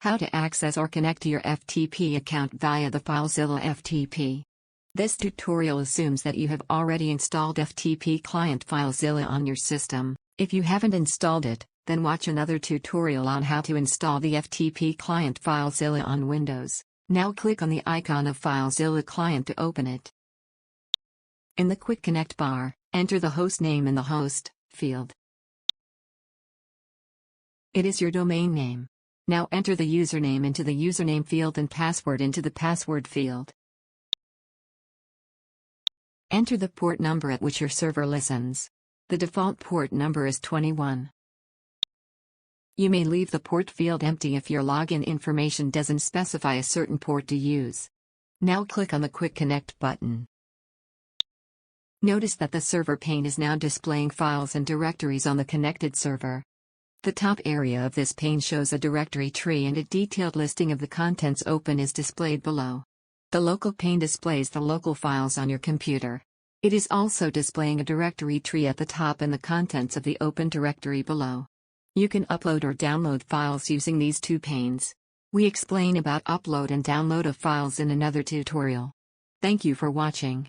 How to access or connect to your FTP account via the FileZilla FTP. This tutorial assumes that you have already installed FTP client FileZilla on your system. If you haven't installed it, then watch another tutorial on how to install the FTP client FileZilla on Windows. Now click on the icon of FileZilla client to open it. In the Quick Connect bar, enter the host name in the host field. It is your domain name. Now enter the username into the username field and password into the password field. Enter the port number at which your server listens. The default port number is 21. You may leave the port field empty if your login information doesn't specify a certain port to use. Now click on the Quick Connect button. Notice that the server pane is now displaying files and directories on the connected server. The top area of this pane shows a directory tree and a detailed listing of the contents open is displayed below. The local pane displays the local files on your computer. It is also displaying a directory tree at the top and the contents of the open directory below. You can upload or download files using these two panes. We explain about upload and download of files in another tutorial. Thank you for watching.